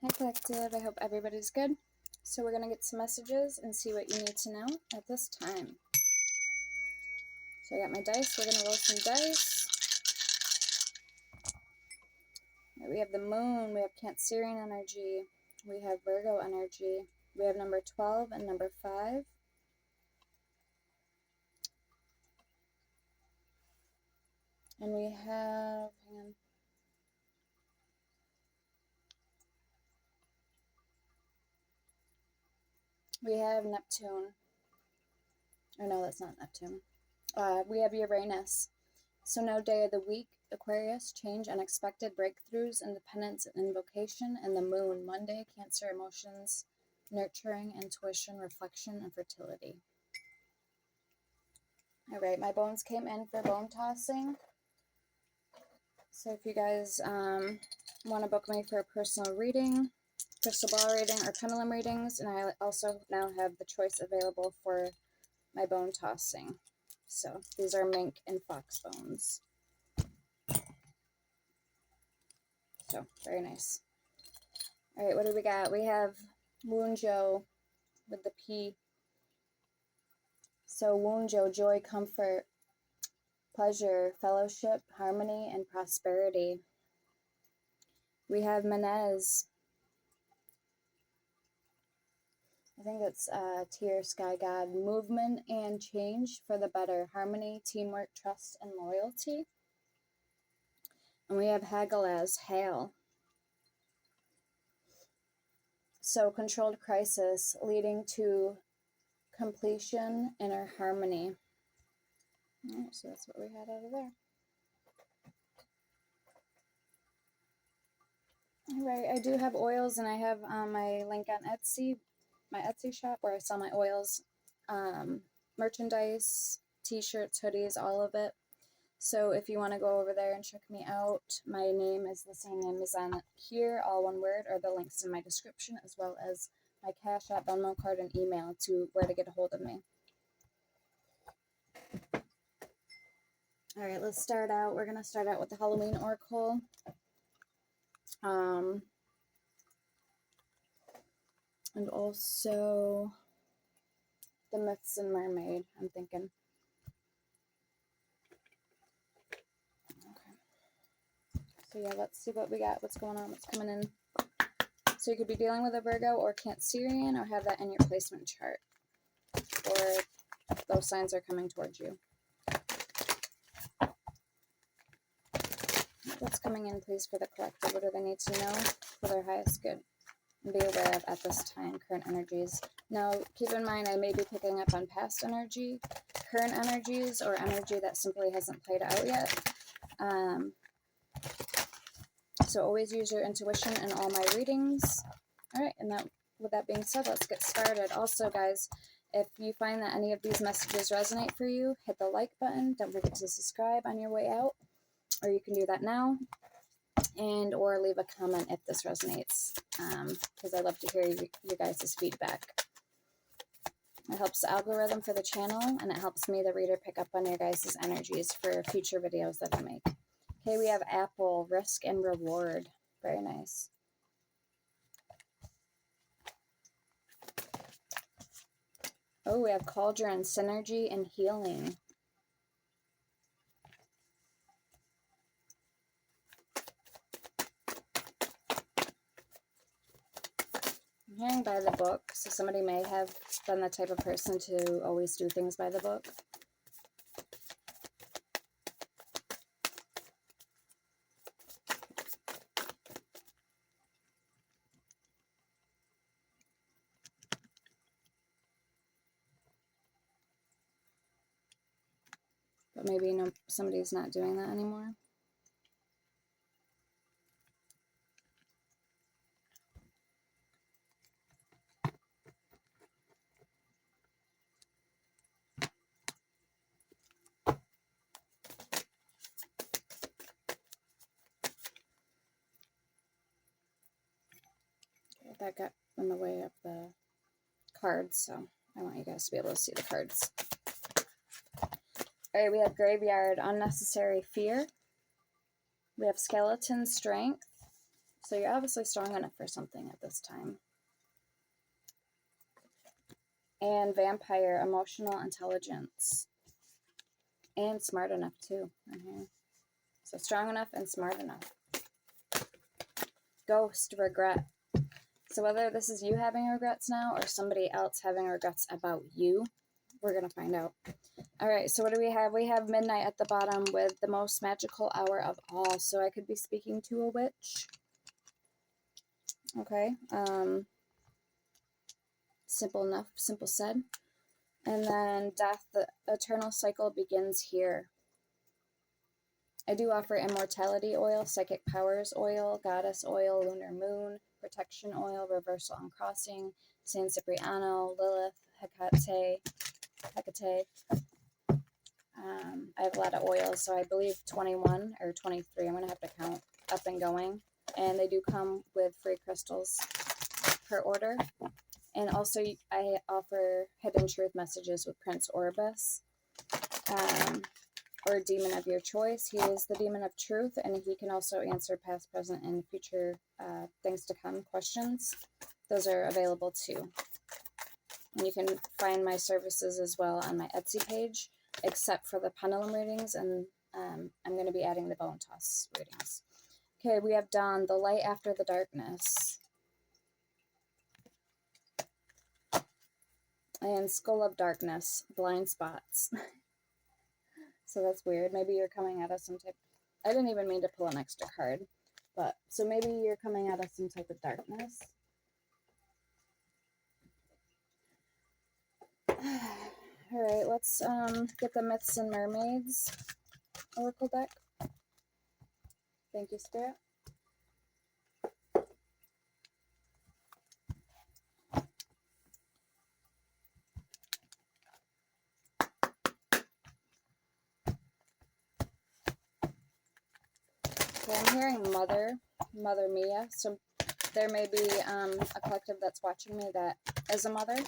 Hi Collective, I hope everybody's good. So we're going to get some messages and see what you need to know at this time. So I got my dice, we're going to roll some dice. Right, we have the moon, we have Cancerian energy, we have Virgo energy, we have number 12 and number 5. And we have, hang on. We have Neptune. Or no, that's not Neptune. We have Uranus. So no day of the week, Aquarius, change, unexpected breakthroughs, independence, and invocation. And the moon, Monday, Cancer, emotions, nurturing, intuition, reflection, and fertility. All right, my bones came in for bone tossing. So if you guys want to book me for a personal reading, crystal ball reading, or pendulum readings, and I also now have the choice available for my bone tossing. So these are mink and fox bones. So very nice. All right, what do we got? We have Wunjo with the P. So Wunjo, joy, comfort, pleasure, fellowship, harmony, and prosperity. We have Manez. I think it's Tier Sky God. Movement and change for the better. Harmony, teamwork, trust, and loyalty. And we have Hagalaz, hail. So controlled crisis leading to completion, inner harmony. All right, so that's what we had out of there. All right, I do have oils, and I have my link on Etsy, my Etsy shop where I sell my oils, merchandise, t-shirts, hoodies, all of it. So if you want to go over there and check me out, my name is the same name as on here, all one word, or the links in my description, as well as my Cash App, Venmo card, and email to where to get a hold of me. All right, let's start out. We're going to start out with the Halloween Oracle. And also the Myths and Mermaid, I'm thinking. Okay. So yeah, let's see what we got, what's going on, what's coming in. So you could be dealing with a Virgo or Cancerian, or have that in your placement chart. Or those signs are coming towards you. What's coming in, please, for the collective? What do they need to know for their highest good and be aware of at this time? Current energies. Now, keep in mind, I may be picking up on past energy, current energies, or energy that simply hasn't played out yet. So always use your intuition in all my readings. All right, and with that being said, let's get started. Also, guys, if you find that any of these messages resonate for you, hit the like button. Don't forget to subscribe on your way out, or you can do that now, and or leave a comment if this resonates, because I love to hear you guys' feedback. It helps the algorithm for the channel, and it helps me, the reader, pick up on your guys' energies for future videos that I make. Okay, we have Apple, risk and reward. Very nice. Oh, we have Cauldron, synergy and healing. I'm hearing by the book, so somebody may have been the type of person to always do things by the book. But maybe somebody's not doing that anymore. Okay, that got in the way of the cards, so I want you guys to be able to see the cards. All right, we have Graveyard, unnecessary fear. We have Skeleton, strength. So you're obviously strong enough for something at this time. And vampire, emotional intelligence. And smart enough too. So strong enough and smart enough. Ghost, regret. So whether this is you having regrets now or somebody else having regrets about you, we're going to find out. All right, so what do we have? We have midnight at the bottom with the most magical hour of all. So I could be speaking to a witch. Okay. Simple enough, simple said. And then death, the eternal cycle begins here. I do offer immortality oil, psychic powers oil, goddess oil, lunar moon, protection oil, reversal and crossing, San Cipriano, Lilith, Hecate. I have a lot of oils, so I believe 21 or 23. I'm going to have to count up and going. And they do come with free crystals per order. And also, I offer hidden truth messages with Prince Orbis, or demon of your choice. He is the demon of truth, and he can also answer past, present, and future things to come questions. Those are available too. And you can find my services as well on my Etsy page, except for the pendulum readings, and I'm going to be adding the bone toss readings. Okay, we have Dawn, the light after the darkness. And Skull of Darkness, blind spots. So that's weird. Maybe you're coming at us some type... I didn't even mean to pull an extra card. But, so maybe you're coming at us some type of darkness. Alright, let's get the Myths and Mermaids Oracle deck. Thank you, Spirit. Okay, I'm hearing Mother Mia. So there may be a collective that's watching me that is a mother.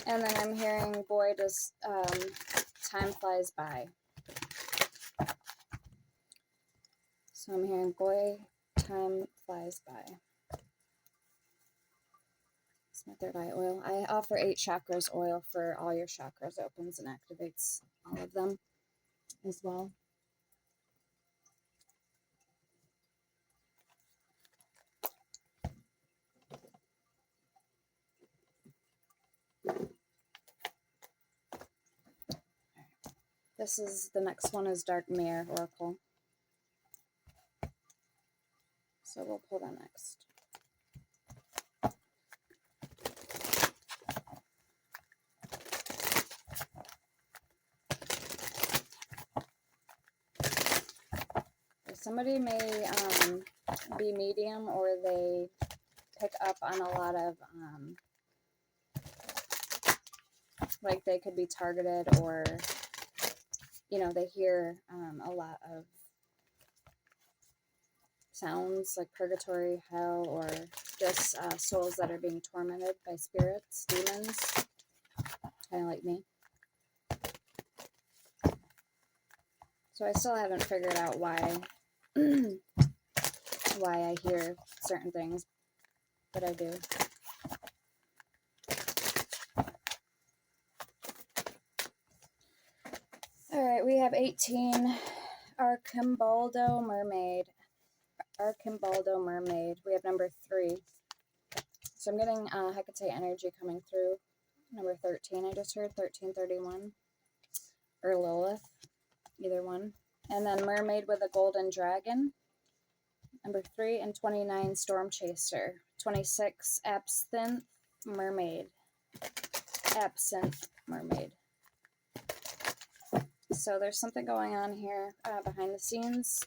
And then I'm hearing, boy, does time flies by. So I'm hearing, boy, time flies by. It's my third eye oil. I offer 8 chakras oil for all your chakras. It opens and activates all of them as well. This is, the next one is Dark Mirror Oracle. So we'll pull that next. Somebody may be medium, or they pick up on a lot of, like they could be targeted, or, you know, they hear a lot of sounds like purgatory, hell, or just souls that are being tormented by spirits, demons, kind of like me. So I still haven't figured out why why I hear certain things, but I do. Alright, we have 18, Archimbaldo Mermaid. Archimbaldo Mermaid. We have number 3. So I'm getting Hecate energy coming through. Number 13, I just heard, 1331. Or Lilith, either one. And then Mermaid with a Golden Dragon. Number 3, and 29, Storm Chaser. 26, Absinthe Mermaid. Absinthe Mermaid. So there's something going on here behind the scenes.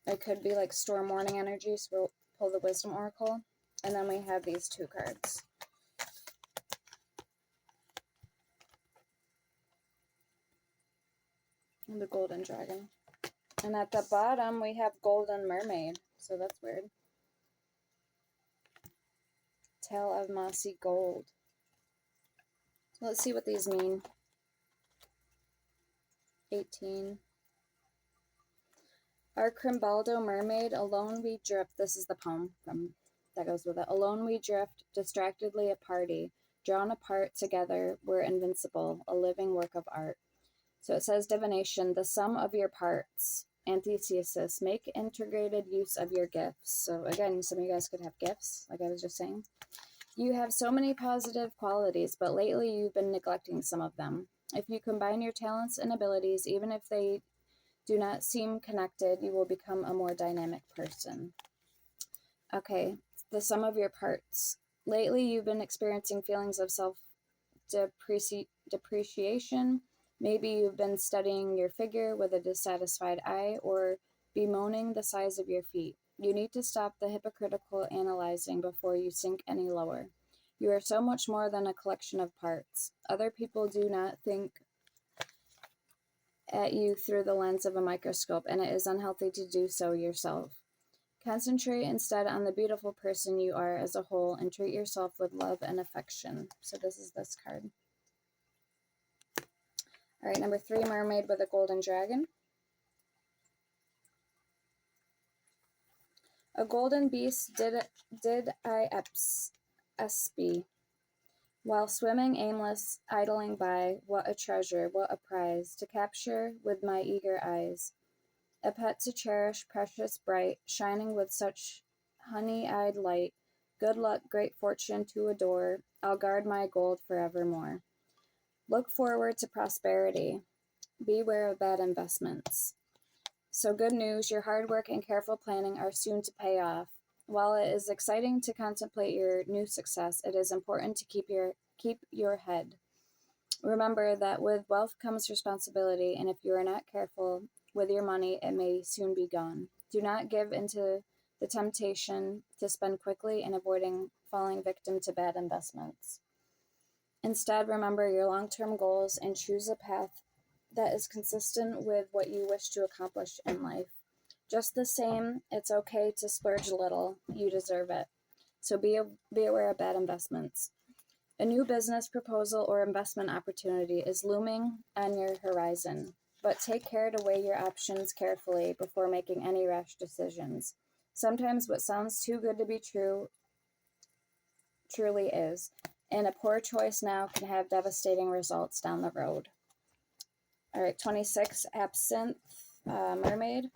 It could be like storm warning energy, so we'll pull the Wisdom Oracle. And then we have these 2 cards. And the Golden Dragon. And at the bottom, we have Golden Mermaid. So that's weird. Tale of Mossy Gold. So let's see what these mean. 18. Our Crimbaldo mermaid, alone we drift. This is the poem that goes with it. Alone we drift, distractedly a party. Drawn apart together, we're invincible, a living work of art. So it says divination, the sum of your parts. Antithesis, make integrated use of your gifts. So again, some of you guys could have gifts, like I was just saying. You have so many positive qualities, but lately you've been neglecting some of them. If you combine your talents and abilities, even if they do not seem connected, you will become a more dynamic person. Okay, the sum of your parts. Lately you've been experiencing feelings of self-depreciation. Maybe you've been studying your figure with a dissatisfied eye or bemoaning the size of your feet. You need to stop the hypocritical analyzing before you sink any lower. You are so much more than a collection of parts. Other people do not think at you through the lens of a microscope, and it is unhealthy to do so yourself. Concentrate instead on the beautiful person you are as a whole and treat yourself with love and affection. So this is this card. All right, number 3, Mermaid with a Golden Dragon. A golden beast did I espy, while swimming aimless, idling by. What a treasure, what a prize, to capture with my eager eyes. A pet to cherish, precious, bright, shining with such honey-eyed light. Good luck, great fortune to adore. I'll guard my gold forevermore. Look forward to prosperity. Beware of bad investments. So good news, your hard work and careful planning are soon to pay off. While it is exciting to contemplate your new success, it is important to keep your head. Remember that with wealth comes responsibility, and if you are not careful with your money, it may soon be gone. Do not give into the temptation to spend quickly and avoiding falling victim to bad investments. Instead, remember your long-term goals and choose a path that is consistent with what you wish to accomplish in life. Just the same, it's okay to splurge a little. You deserve it. So be aware of bad investments. A new business proposal or investment opportunity is looming on your horizon, but take care to weigh your options carefully before making any rash decisions. Sometimes what sounds too good to be true truly is, and a poor choice now can have devastating results down the road. All right, 26, Absinthe, Mermaid.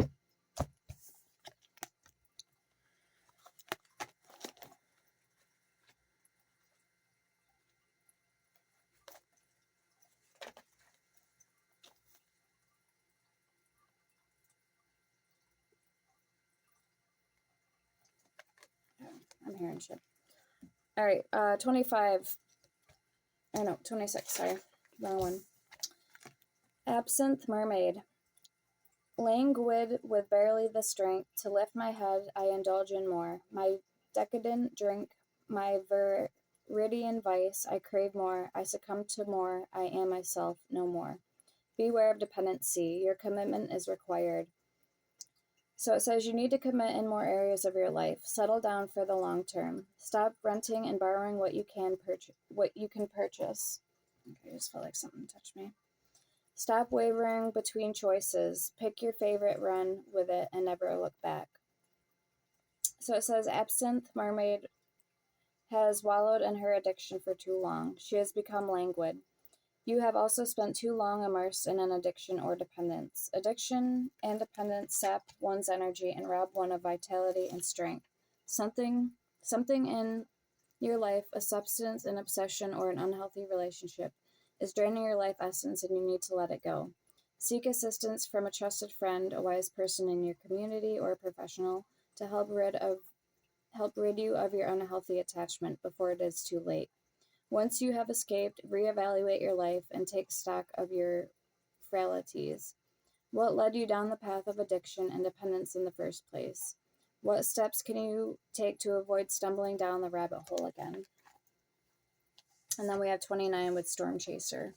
I'm hearing shit. All right, 25. Oh no, 26, sorry. Wrong one. Absinthe, Mermaid. Languid with barely the strength to lift my head, I indulge in more. My decadent drink, my viridian vice, I crave more, I succumb to more, I am myself no more. Beware of dependency, your commitment is required. So it says you need to commit in more areas of your life. Settle down for the long term. Stop renting and borrowing what you can purchase. Okay, I just felt like something touched me. Stop wavering between choices. Pick your favorite, run with it, and never look back. So it says Absinthe Mermaid has wallowed in her addiction for too long. She has become languid. You have also spent too long immersed in an addiction or dependence. Addiction and dependence sap one's energy and rob one of vitality and strength. Something in your life, a substance, an obsession, or an unhealthy relationship, is draining your life essence and you need to let it go. Seek assistance from a trusted friend, a wise person in your community, or a professional to help rid you of your unhealthy attachment before it is too late. Once you have escaped, reevaluate your life and take stock of your frailties. What led you down the path of addiction and dependence in the first place? What steps can you take to avoid stumbling down the rabbit hole again? And then we have 29 with Storm Chaser.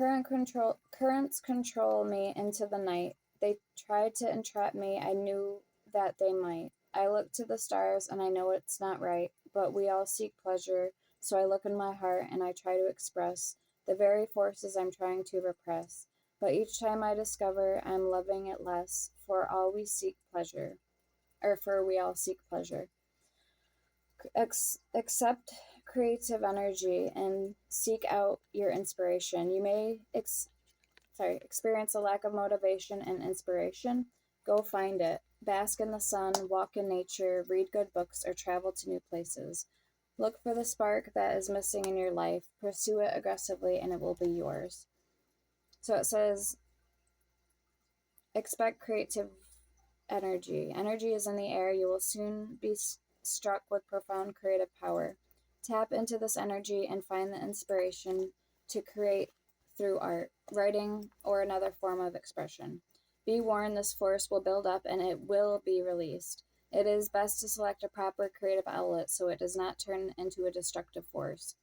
Currents control me into the night. They tried to entrap me. I knew that they might. I look to the stars and I know it's not right, but we all seek pleasure, so I look in my heart and I try to express the very forces I'm trying to repress. But each time I discover I'm loving it less, for we all seek pleasure. Accept creative energy and seek out your inspiration. You may experience a lack of motivation and inspiration. Go find it. Bask in the sun, walk in nature, read good books, or travel to new places. Look for the spark that is missing in your life, pursue it aggressively, and it will be yours. So it says, expect creative energy. Energy is in the air. You will soon be struck with profound creative power. Tap into this energy and find the inspiration to create through art, writing, or another form of expression. Be warned, this force will build up and it will be released. It is best to select a proper creative outlet so it does not turn into a destructive force.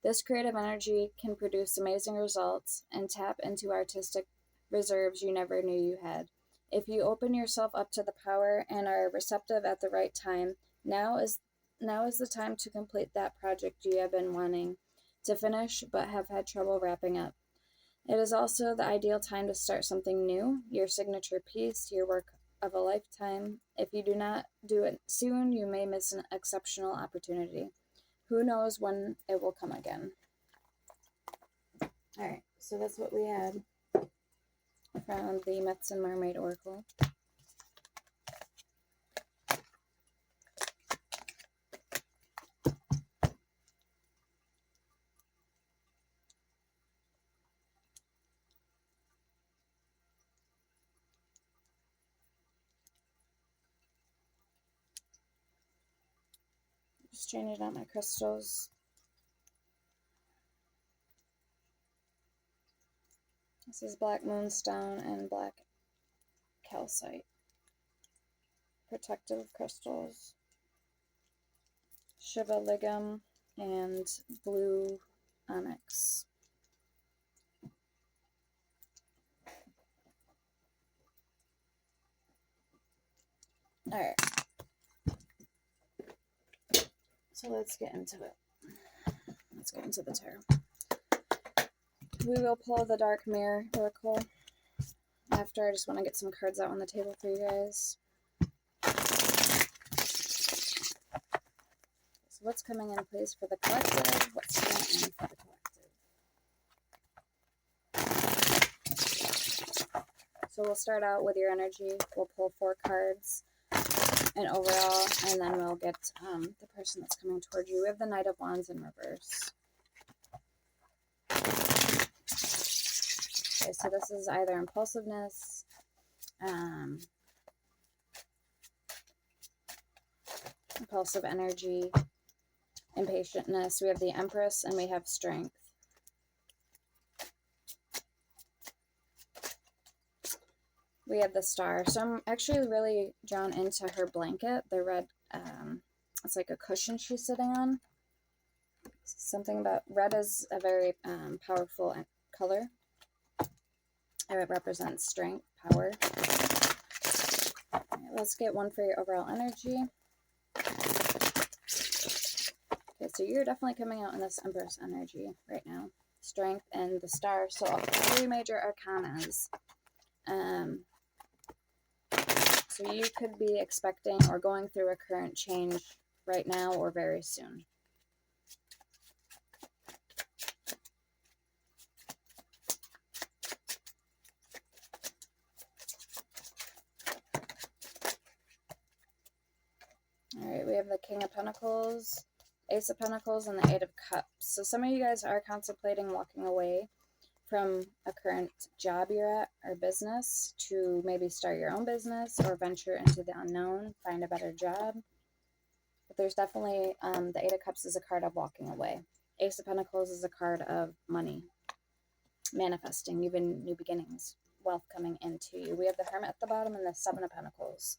This creative energy can produce amazing results and tap into artistic reserves you never knew you had. If you open yourself up to the power and are receptive at the right time, now is the time to complete that project you have been wanting to finish but have had trouble wrapping up. It is also the ideal time to start something new, your signature piece, your work of a lifetime. If you do not do it soon, you may miss an exceptional opportunity. Who knows when it will come again. Alright, so that's what we had from the Myths and Mermaid Oracle. Just changing out my crystals. This is Black Moonstone and Black Calcite. Protective crystals. Shiva Ligam and Blue Onyx. Alright. So let's get into it. Let's get into the tarot. We will pull the Dark Mirror Oracle after. I just want to get some cards out on the table for you guys. So what's coming in, please, for the collective? What's coming in for the collective? So we'll start out with your energy. We'll pull 4 cards and overall, and then we'll get the person that's coming toward you. We have the Knight of Wands in reverse. Okay, so this is either impulsiveness, impulsive energy, impatientness. We have the Empress and we have strength. We have the Star. So I'm actually really drawn into her blanket, the red, it's like a cushion she's sitting on. Something about red is a very powerful color. It represents strength, power. All right, let's get one for your overall energy. Okay, so you're definitely coming out in this Empress energy right now. Strength and the Star. So 3 major arcanas. So you could be expecting or going through a current change right now or very soon. Alright, we have the King of Pentacles, Ace of Pentacles, and the 8 of Cups. So some of you guys are contemplating walking away from a current job you're at or business to maybe start your own business or venture into the unknown, find a better job. But there's definitely, the 8 of Cups is a card of walking away. Ace of Pentacles is a card of money, manifesting, even new beginnings, wealth coming into you. We have the Hermit at the bottom and the 7 of Pentacles.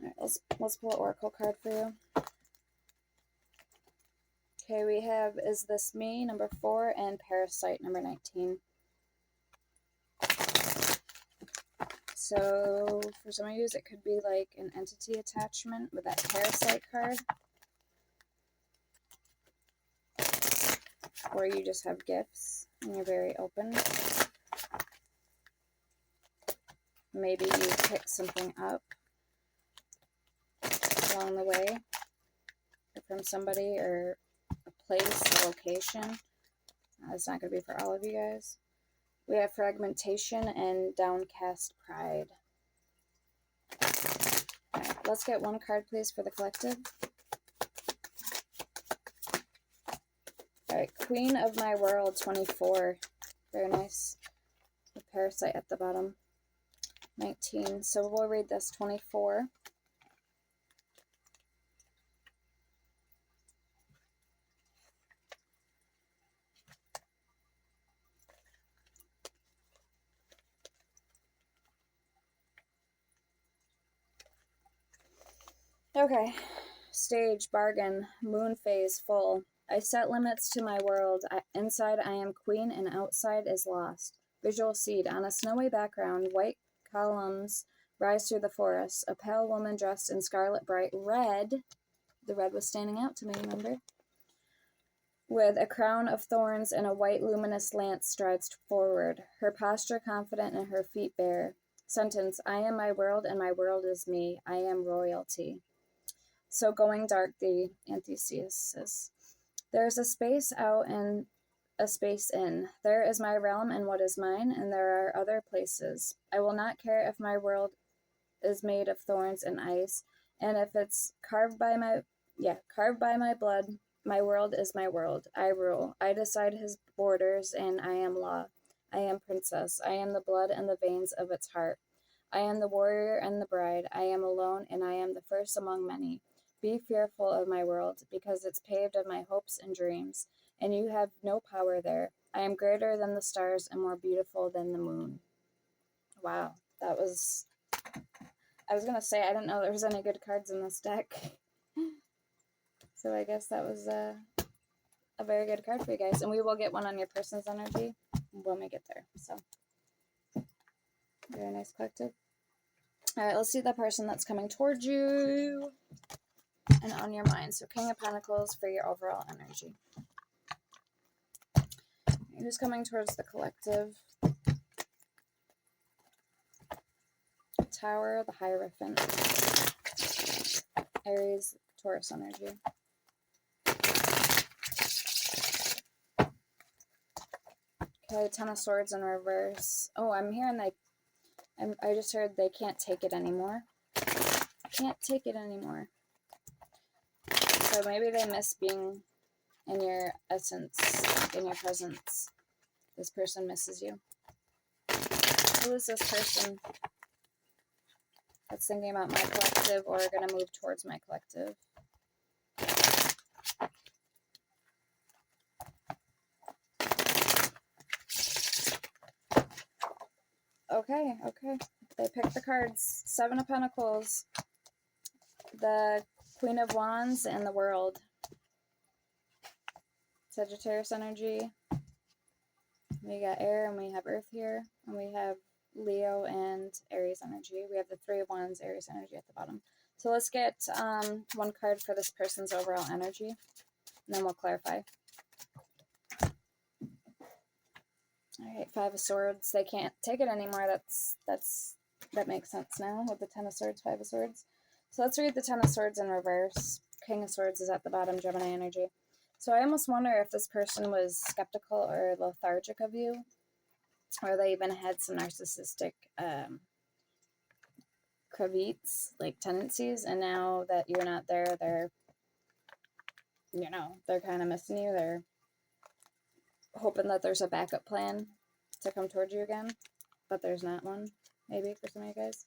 All right, let's pull an oracle card for you. Okay, we have Is This Me, number 4, and Parasite, number 19. So for some of you, it could be like an entity attachment with that Parasite card. Or you just have gifts and you're very open. Maybe you pick something up along the way, or from somebody, or a place, a location. That's not going to be for all of you guys. We have Fragmentation and Downcast Pride. Alright, let's get one card, please, for the collective. Alright, Queen of My World, 24. Very nice. The Parasite at the bottom. 19. So we'll read this, 24. Okay. Stage, bargain, moon phase, full. I set limits to my world. Inside I am queen and outside is lost. Visual seed. On a snowy background, white columns rise through the forest. A pale woman dressed in scarlet bright red. The red was standing out to me, remember? With a crown of thorns and a white luminous lance strides forward. Her posture confident and her feet bare. Sentence. I am my world and my world is me. I am royalty. So going dark, the antithesis. There is a space out and a space in. There is my realm and what is mine, and there are other places. I will not care if my world is made of thorns and ice, and if it's carved by my blood. My world is my world. I rule. I decide his borders, and I am law. I am princess. I am the blood and the veins of its heart. I am the warrior and the bride. I am alone, and I am the first among many. Be fearful of my world, because it's paved of my hopes and dreams, and you have no power there. I am greater than the stars and more beautiful than the moon. Wow, that was... I was going to say, I didn't know there was any good cards in this deck. So I guess that was a very good card for you guys. And we will get one on your person's energy when we get there. So, very nice collective. Alright, let's see the person that's coming towards you and on your mind. So King of Pentacles for your overall energy. Who's coming towards the collective? Tower, the Hierophant. Aries, Taurus energy. Okay, Ten of Swords in reverse. Oh, I'm hearing like... I just heard they can't take it anymore. Can't take it anymore. So maybe they miss being in your essence, in your presence. This person misses you. Who is this person that's thinking about my collective or going to move towards my collective? Okay. They picked the cards. Seven of Pentacles, the Queen of Wands, and the World. Sagittarius energy. We got air and we have earth here. And we have Leo and Aries energy. We have the Three of Wands, Aries energy at the bottom. So let's get one card for this person's overall energy. And then we'll clarify. Alright, Five of Swords. They can't take it anymore. That makes sense now with the Ten of Swords, Five of Swords. So let's read the Ten of Swords in reverse. King of Swords is at the bottom, Gemini energy. So I almost wonder if this person was skeptical or lethargic of you, or they even had some narcissistic cravats, like tendencies, and now that you're not there, they're kind of missing you. They're hoping that there's a backup plan to come towards you again, but there's not one, maybe, for some of you guys.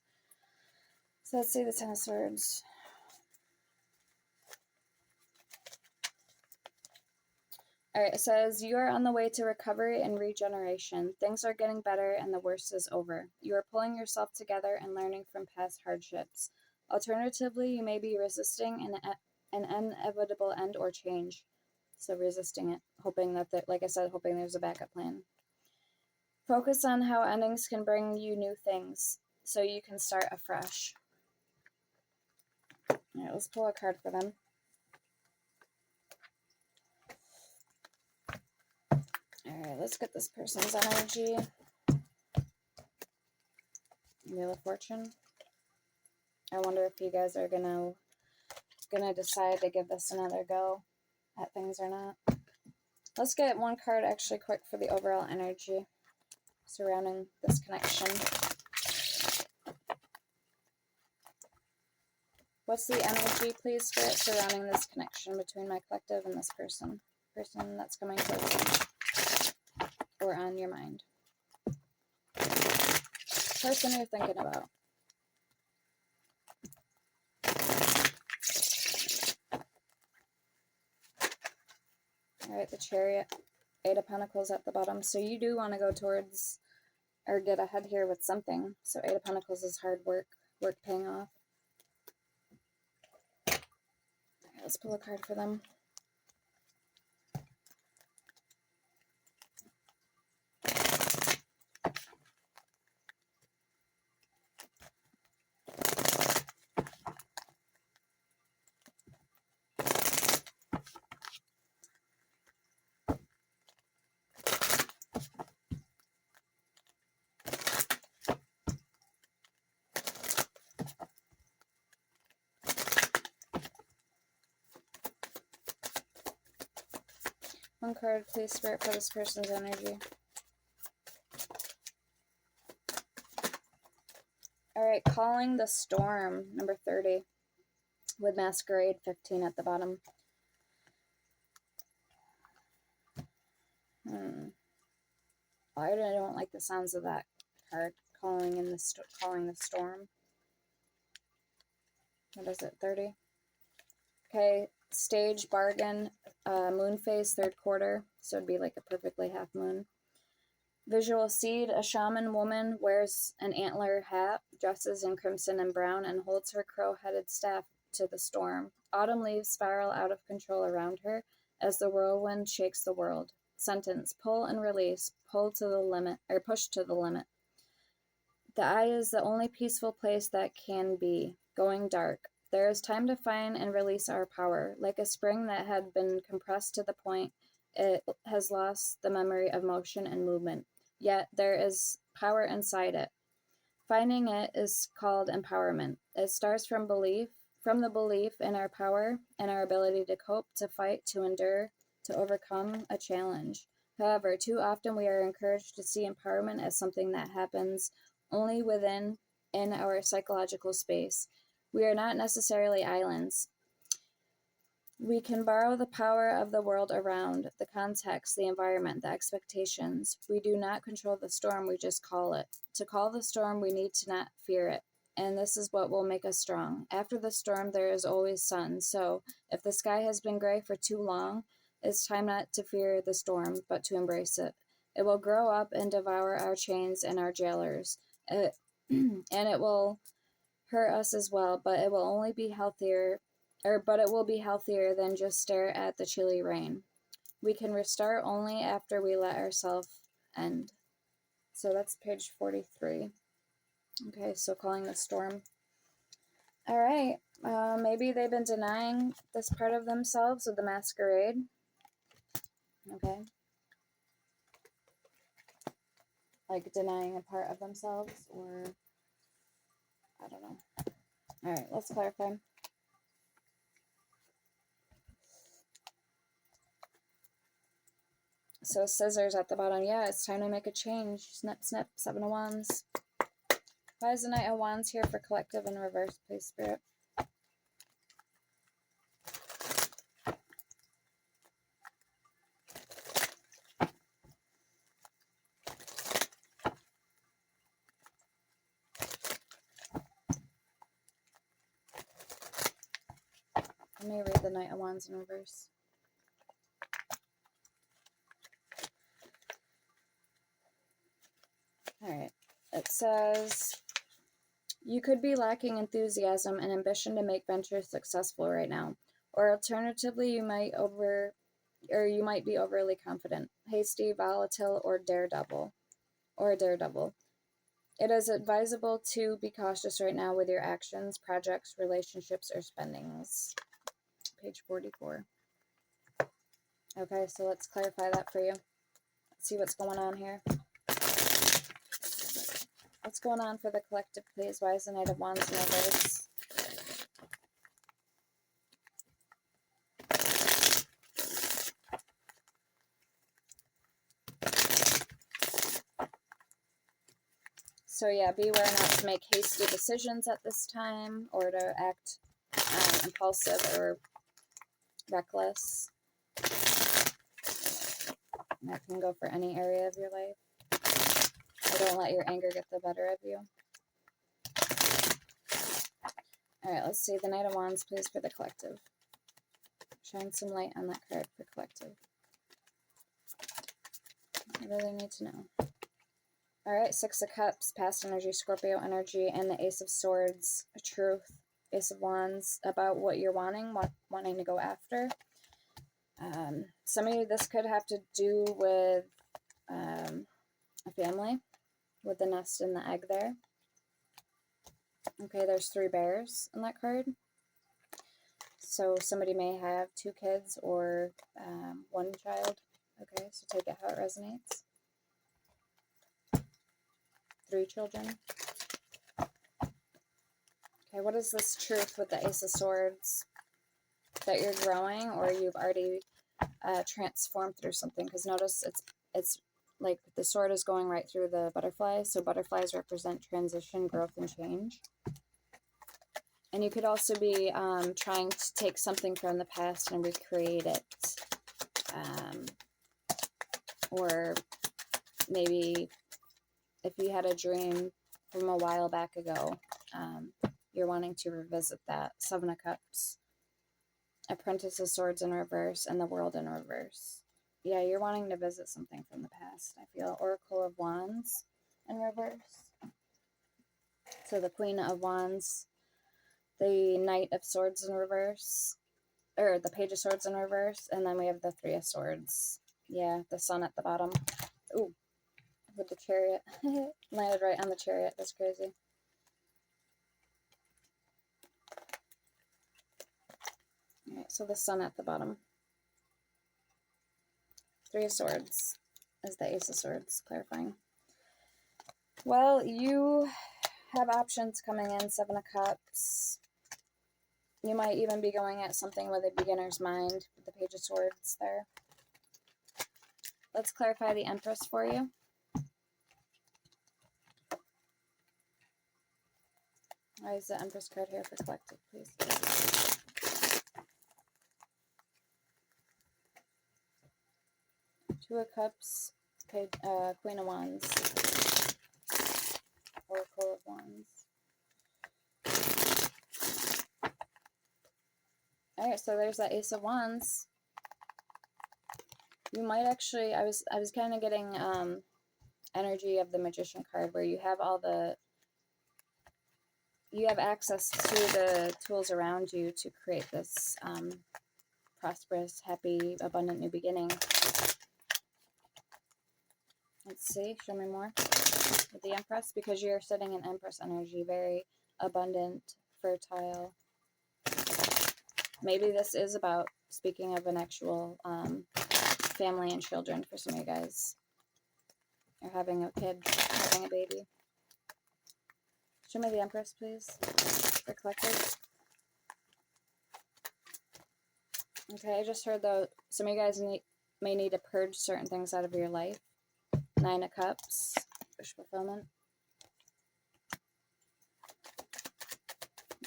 So let's see the Ten of Swords. Alright, it says, you are on the way to recovery and regeneration. Things are getting better and the worst is over. You are pulling yourself together and learning from past hardships. Alternatively, you may be resisting an inevitable end or change. So resisting it, hoping that, like I said, hoping there's a backup plan. Focus on how endings can bring you new things so you can start afresh. All right, let's pull a card for them. All right, let's get this person's energy. Wheel of Fortune. I wonder if you guys are gonna decide to give this another go at things or not. Let's get one card actually quick for the overall energy surrounding this connection. What's the energy, please, Spirit, surrounding this connection between my collective and this person? Person that's coming towards you or on your mind. Person you're thinking about. All right, the Chariot, 8 of Pentacles at the bottom. So you do want to go towards or get ahead here with something. So 8 of Pentacles is hard work paying off. All right, let's pull a card for them. One card, please, Spirit, for this person's energy. All right, Calling the Storm, number 30, with Masquerade, 15 at the bottom. I don't like the sounds of that card, calling the storm. What is it, 30? Okay, Stage, Bargain, moon phase, 3rd quarter, so it'd be like a perfectly half moon. Visual Seed, a shaman woman wears an antler hat, dresses in crimson and brown, and holds her crow-headed staff to the storm. Autumn leaves spiral out of control around her as the whirlwind shakes the world. Sentence, pull and release, pull to the limit, or push to the limit. The eye is the only peaceful place that can be, going dark. There is time to find and release our power. Like a spring that had been compressed to the point it has lost the memory of motion and movement. Yet there is power inside it. Finding it is called empowerment. It starts from the belief in our power and our ability to cope, to fight, to endure, to overcome a challenge. However, too often we are encouraged to see empowerment as something that happens only in our psychological space. We are not necessarily islands. We can borrow the power of the world around, the context, the environment, the expectations. We do not control the storm, we just call it. To call the storm, we need to not fear it. And this is what will make us strong. After the storm, there is always sun. So if the sky has been gray for too long, it's time not to fear the storm, but to embrace it. It will grow up and devour our chains and our jailers. And it will hurt us as well, but it will only be healthier but it will be healthier than just stare at the chilly rain. We can restart only after we let ourselves end. So that's page 43. Okay, so Calling the Storm. All right, maybe they've been denying this part of themselves with the Masquerade. Okay. Like denying a part of themselves, or I don't know. All right, let's clarify. So Scissors at the bottom. Yeah, it's time to make a change. Snip, snip, 7 of Wands. Why is the Knight of Wands here for collective in reverse, please, Spirit? Let me read the Knight of Wands in reverse. Alright. It says, you could be lacking enthusiasm and ambition to make ventures successful right now. Or alternatively, you might or you might be overly confident, hasty, volatile, or daredevil. Or a daredevil. It is advisable to be cautious right now with your actions, projects, relationships, or spendings. Page 44. Okay, so let's clarify that for you. Let's see what's going on here. What's going on for the collective, please? Why is the Knight of Wands in reverse? So yeah, beware not to make hasty decisions at this time or to act impulsive or reckless. And that can go for any area of your life. So don't let your anger get the better of you. Alright, let's see. The Knight of Wands, please, for the collective. Shine some light on that card for collective. I really need to know. Alright, Six of Cups, past energy, Scorpio energy, and the Ace of Swords, Truth, Ace of Wands, about what you're wanting to go after. Some of you, this could have to do with a family, with the nest and the egg there. Okay, there's 3 bears in that card. So somebody may have 2 kids or 1 child. Okay, so take it how it resonates. 3 children. Okay, what is this truth with the Ace of Swords? That you're growing or you've already transformed through something? Because notice it's like the sword is going right through the butterfly. So butterflies represent transition, growth, and change. And you could also be trying to take something from the past and recreate it. Or maybe if you had a dream from a while back ago, you're wanting to revisit that. 7 of Cups, Apprentice of Swords in reverse, and the World in reverse. Yeah, you're wanting to visit something from the past, I feel. Oracle of Wands in reverse. So the Queen of Wands, the Knight of Swords in reverse, or the Page of Swords in reverse, and then we have the 3 of Swords. Yeah, the Sun at the bottom. Ooh, with the Chariot. Landed right on the Chariot. That's crazy. Alright, so the Sun at the bottom. 3 of Swords is the Ace of Swords, clarifying. Well, you have options coming in. 7 of Cups. You might even be going at something with a beginner's mind with the Page of Swords there. Let's clarify the Empress for you. Why is the Empress card here for collective, please? 2 of Cups, Queen of Wands, Oracle of Wands. Alright, so there's that Ace of Wands. You might actually, I was kind of getting energy of the Magician card where you have you have access to the tools around you to create this prosperous, happy, abundant new beginning. Let's see, show me more with the Empress, because you're sitting in Empress energy, very abundant, fertile. Maybe this is about, speaking of an actual family and children for some of you guys. You're having a kid, having a baby. Show me the Empress, please, for collective. Okay, I just heard, though, some of you guys may need to purge certain things out of your life. 9 of Cups, wish fulfillment.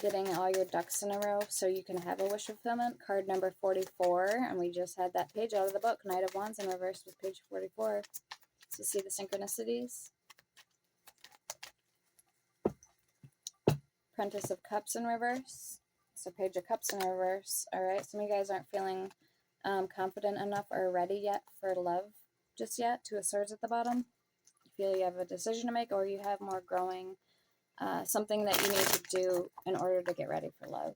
Getting all your ducks in a row so you can have a wish fulfillment. Card number 44, and we just had that page out of the book. Knight of Wands in reverse with page 44. So see the synchronicities. Apprentice of Cups in reverse. So Page of Cups in reverse. Alright, some of you guys aren't feeling confident enough or ready yet for love just yet. 2 of Swords at the bottom. You feel you have a decision to make, or you have more growing, something that you need to do in order to get ready for love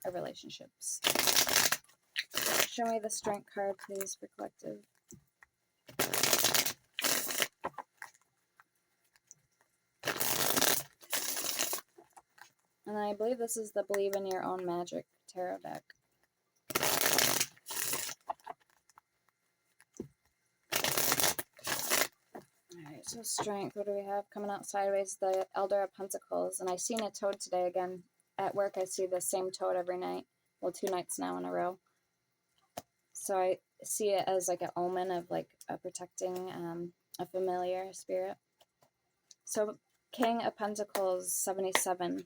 or relationships. Show me the Strength card, please, for collective. And I believe this is the Believe in Your Own Magic tarot deck. Alright, so Strength, what do we have? Coming out sideways, the Elder of Pentacles. And I seen a toad today again. At work, I see the same toad every night. Well, 2 nights now in a row. So I see it as like an omen of like a protecting a familiar spirit. So King of Pentacles, 77.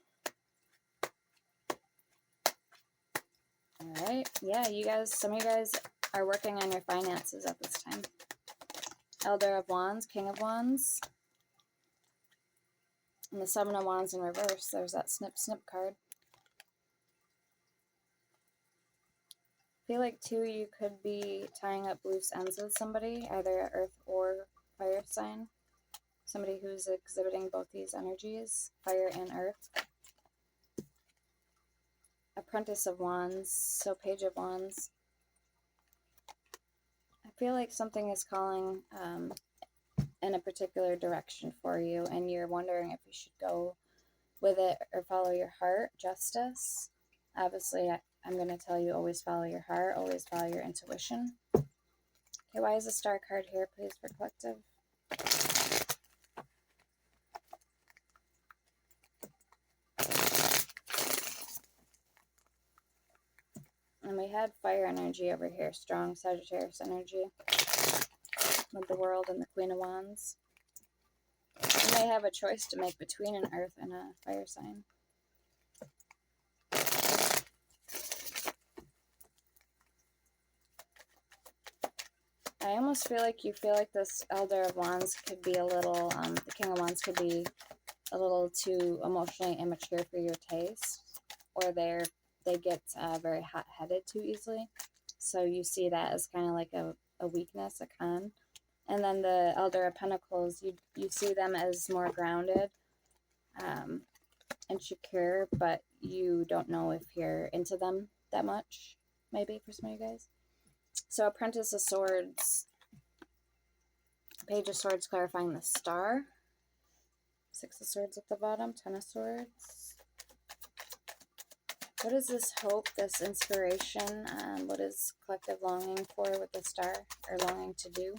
Alright, yeah, you guys, some of you guys are working on your finances at this time. Elder of Wands, King of Wands. And the Seven of Wands in reverse. There's that snip card. I feel like, too, you could be tying up loose ends with somebody, either earth or fire sign. Somebody who's exhibiting both these energies, fire and earth. Apprentice of Wands, so Page of Wands. I feel like something is calling in a particular direction for you, and you're wondering if you should go with it or follow your heart. Justice. Obviously, I'm going to tell you, always follow your heart, always follow your intuition. Okay, why is the Star card here, please, for collective? And we had fire energy over here, strong Sagittarius energy with the World and the Queen of Wands. You may have a choice to make between an earth and a fire sign. I almost feel like you feel like this Elder of Wands could be a little, the King of Wands could be a little too emotionally immature for your taste, or they get very hot-headed too easily. So you see that as kind of like a weakness, a con. And then the Elder of Pentacles, you see them as more grounded and secure, but you don't know if you're into them that much, maybe, for some of you guys. So Apprentice of Swords, Page of Swords clarifying the Star, 6 of Swords at the bottom, 10 of Swords. What is this hope, this inspiration? What is collective longing for with the Star, or longing to do?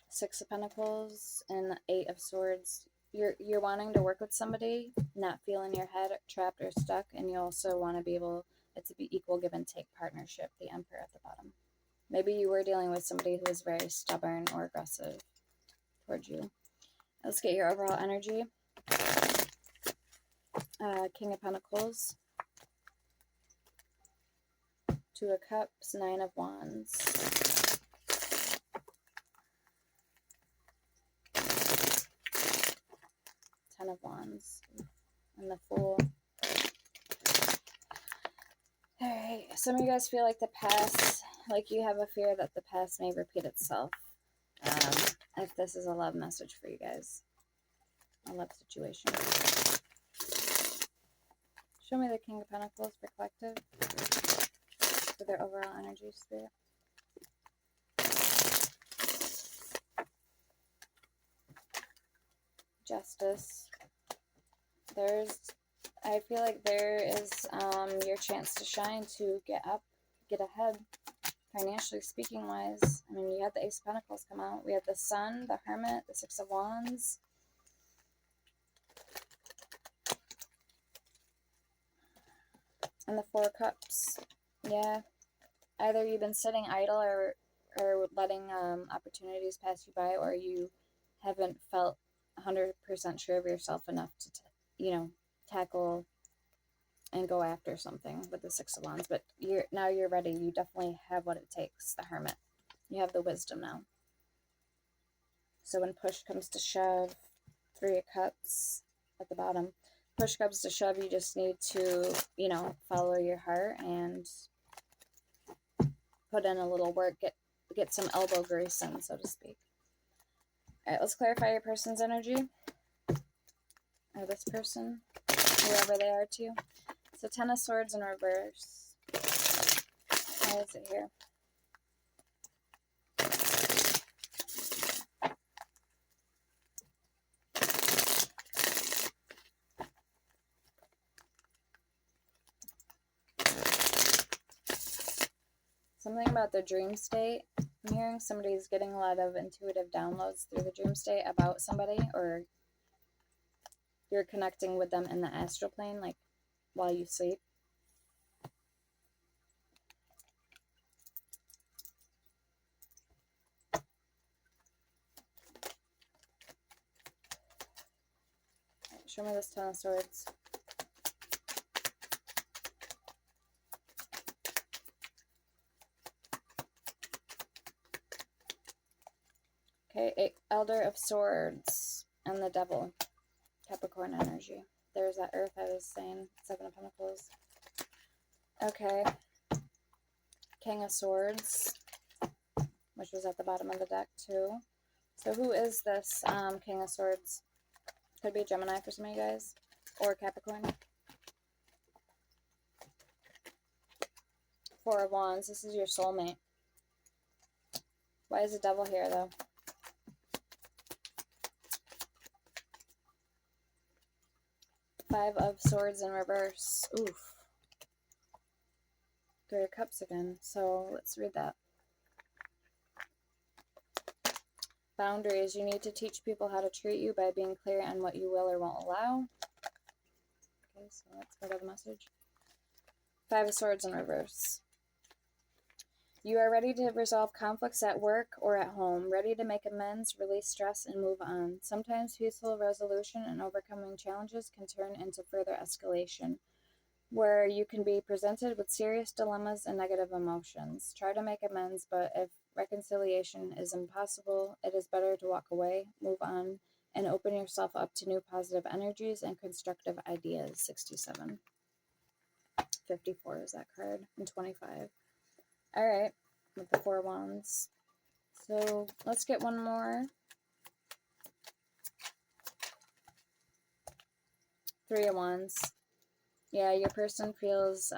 6 of Pentacles and 8 of Swords. You're wanting to work with somebody, not feeling your head trapped or stuck, and you also want to be able it to be equal give and take partnership, the Emperor at the bottom. Maybe you were dealing with somebody who is very stubborn or aggressive towards you. Let's get your overall energy. King of Pentacles, 2 of Cups, 9 of Wands. Ten of Wands and the Fool. Alright, some of you guys feel like the past, like you have a fear that the past may repeat itself. If this is a love message for you guys, a love situation. Show me the King of Pentacles for collective, for their overall energy, spirit. Justice. I feel like there is your chance to shine, to get up, get ahead, financially speaking wise. I mean, you had the Ace of Pentacles come out. We had the Sun, the Hermit, the 6 of Wands. And the 4 of Cups. Yeah. Either you've been sitting idle or letting opportunities pass you by, or you haven't felt 100% sure of yourself enough to, tackle and go after something with the 6 of Wands. But now you're ready. You definitely have what it takes, the Hermit. You have the wisdom now. So when push comes to shove, 3 of Cups at the bottom. Push comes to shove, you just need to, follow your heart and put in a little work, get some elbow grease in, so to speak. All right, let's clarify your person's energy. Or this person, whoever they are to you. So Ten of Swords in reverse. Why is it here? Something about the dream state. I'm hearing somebody's getting a lot of intuitive downloads through the dream state about somebody, or you're connecting with them in the astral plane, like while you sleep. Show me this Ten of Swords. Okay, Elder of Swords and the Devil. Capricorn energy. There's that Earth I was saying. Seven of Pentacles. Okay. King of Swords, which was at the bottom of the deck too. So who is this King of Swords? Could be Gemini for some of you guys. Or Capricorn. Four of Wands. This is your soulmate. Why is the Devil here though? Five of Swords in reverse. Oof. Three of Cups again. So let's read that. Boundaries. You need to teach people how to treat you by being clear on what you will or won't allow. Okay, so let's go to the message. Five of Swords in reverse. You are ready to resolve conflicts at work or at home, ready to make amends, release stress, and move on. Sometimes peaceful resolution and overcoming challenges can turn into further escalation, where you can be presented with serious dilemmas and negative emotions. Try to make amends, but if reconciliation is impossible, it is better to walk away, move on, and open yourself up to new positive energies and constructive ideas. 67. 54 is that card, and 25. All right, with the Four Wands. So let's get one more. Three of Wands. Yeah, your person feels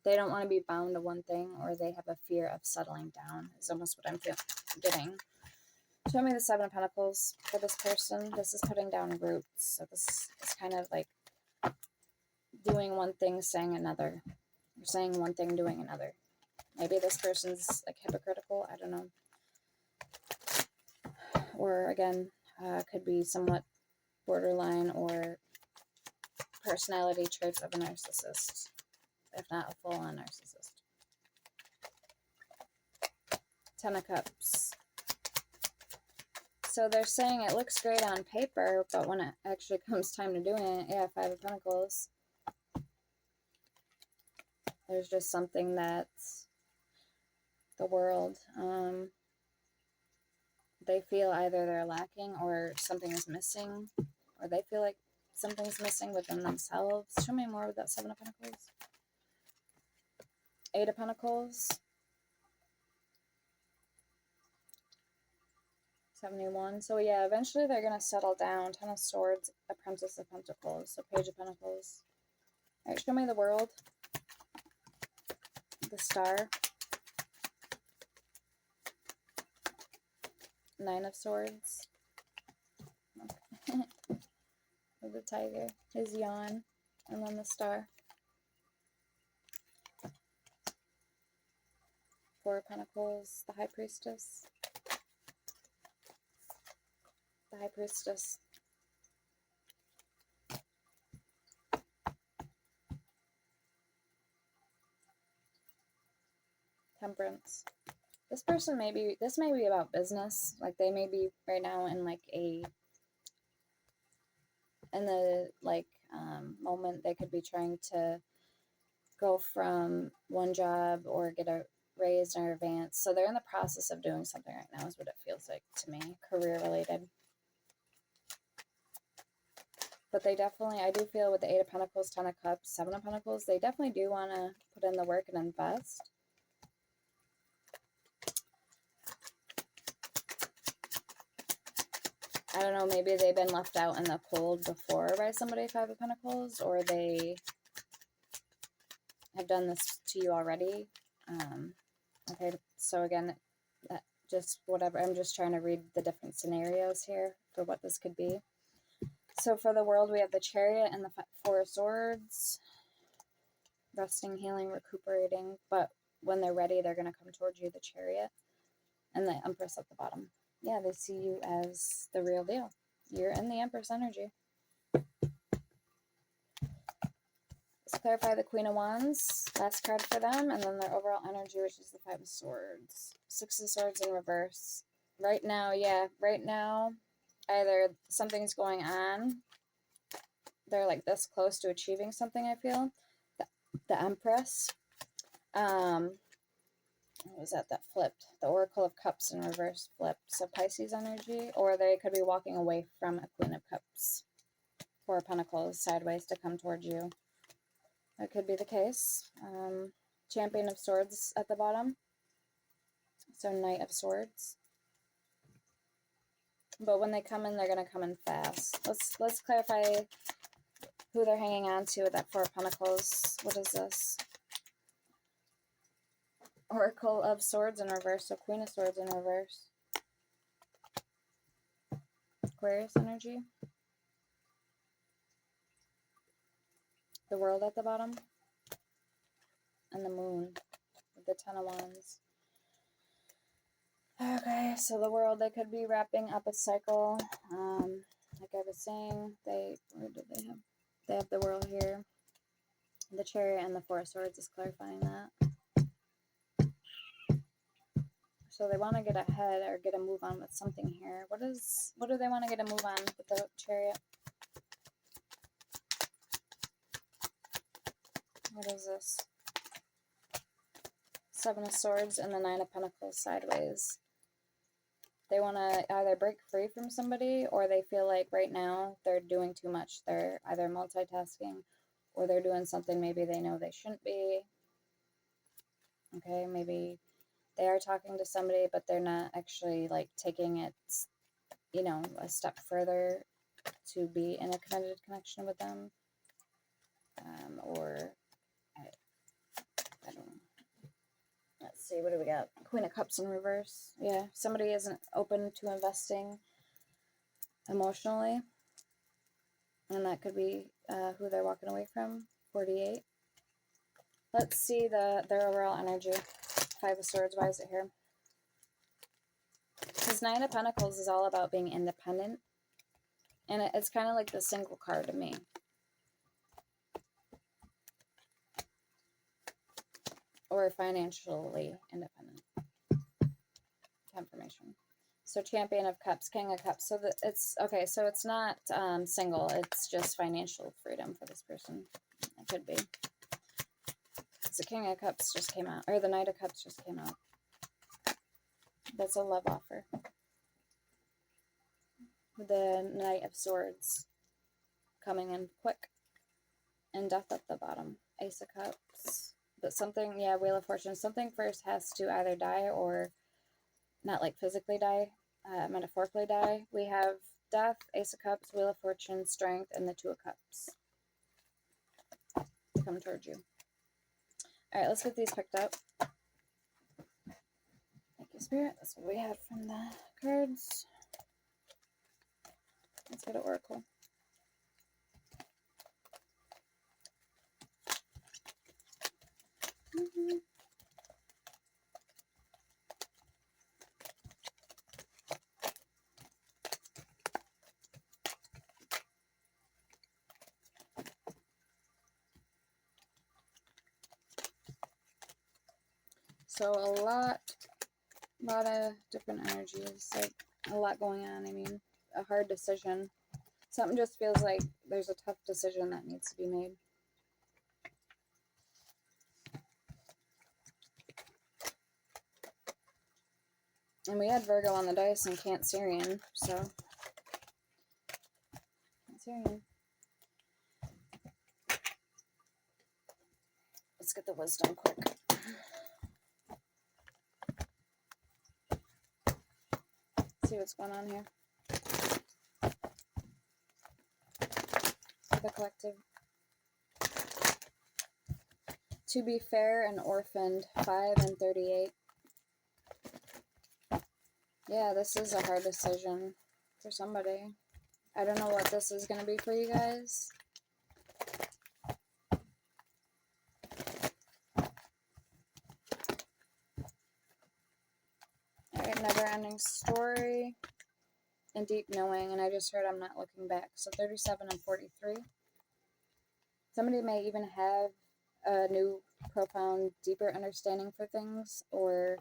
they don't want to be bound to one thing, or they have a fear of settling down, is almost what I'm getting. Show me the Seven of Pentacles for this person. This is putting down roots. So this is kind of like doing one thing, saying another. You're saying one thing, doing another. Maybe this person's like hypocritical. I don't know. Or again, could be somewhat borderline or personality traits of a narcissist, if not a full-on narcissist. Ten of Cups. So they're saying it looks great on paper, but when it actually comes time to doing it, yeah, Five of Pentacles. There's just something that's the world, they feel either they're lacking or something is missing, or they feel like something's missing within themselves. Show me more with that Seven of Pentacles. Eight of Pentacles. 71. So yeah, eventually they're going to settle down. Ten of Swords, a Princess of Pentacles. So Page of Pentacles. All right, show me the World. The Star. Nine of Swords. Okay. The Tiger. His yawn. And then the Star. Four of Pentacles. The High Priestess. The High Priestess. Temperance. This person this may be about business. Like they may be right now in like in the moment they could be trying to go from one job or get a raise or advance. So they're in the process of doing something right now is what it feels like to me, career related. But they definitely, I do feel with the Eight of Pentacles, Ten of Cups, Seven of Pentacles, they definitely do want to put in the work and invest. I don't know, maybe they've been left out in the cold before by somebody, Five of Pentacles, or they have done this to you already. Okay, so again, just whatever. I'm just trying to read the different scenarios here for what this could be. So for the World, we have the Chariot and the Four of Swords. Resting, healing, recuperating. But when they're ready, they're going to come towards you, the Chariot. And the Empress at the bottom. Yeah, they see you as the real deal. You're in the Empress energy. Let's clarify the Queen of Wands. Last card for them. And then their overall energy, which is the Five of Swords. Six of Swords in reverse. Right now, yeah. Right now, either something's going on. They're like this close to achieving something, I feel. The Empress. What was that flipped? The Oracle of Cups in reverse flipped. So Pisces energy. Or they could be walking away from a Queen of Cups. Four of Pentacles sideways to come towards you. That could be the case. Champion of Swords at the bottom. So Knight of Swords. But when they come in, they're going to come in fast. Let's clarify who they're hanging on to with that Four of Pentacles. What is this? Oracle of Swords in reverse. So Queen of Swords in reverse. Aquarius energy. The World at the bottom. And the Moon with the Ten of Wands. Okay, so the World, they could be wrapping up a cycle. Like I was saying, where did they have? They have the World here. The Chariot and the Four of Swords is clarifying that. So they want to get ahead or get a move on with something here. What do they want to get a move on with the Chariot? What is this? Seven of Swords and the Nine of Pentacles sideways. They want to either break free from somebody, or they feel like right now they're doing too much. They're either multitasking or they're doing something maybe they know they shouldn't be. Okay, maybe they are talking to somebody, but they're not actually like taking it, you know, a step further to be in a committed connection with them. Or I don't know. Let's see, what do we got? Queen of Cups in reverse. Yeah, somebody isn't open to investing emotionally. And that could be who they're walking away from. 48. Let's see their overall energy. Five of Swords, why is it here? Because Nine of Pentacles is all about being independent. And it's kind of like the single card to me. Or financially independent. Confirmation. So Champion of Cups, King of Cups. So it's okay. So it's not single. It's just financial freedom for this person. It could be. The King of Cups just came out, or the Knight of Cups just came out. That's a love offer. The Knight of Swords coming in quick, and Death at the bottom. Ace of Cups. But something, yeah, Wheel of Fortune. Something first has to either die or not like physically die, metaphorically die. We have Death, Ace of Cups, Wheel of Fortune, Strength, and the Two of Cups to come towards you. All right, let's get these picked up. Thank you, Spirit. That's what we have from the cards. Let's go to Oracle. So a lot of different energies, like a lot going on. I mean, a hard decision. Something just feels like there's a tough decision that needs to be made. And we had Virgo on the dice and Cancerian, so Cancerian. Let's get the wisdom quick. See what's going on here. The collective. To be fair and orphaned, 5 and 38. Yeah, this is a hard decision for somebody. I don't know what this is going to be for you guys. Alright, never ending story and deep knowing. And I just heard I'm not looking back. So 37 and 43. Somebody may even have a new, profound, deeper understanding for things, or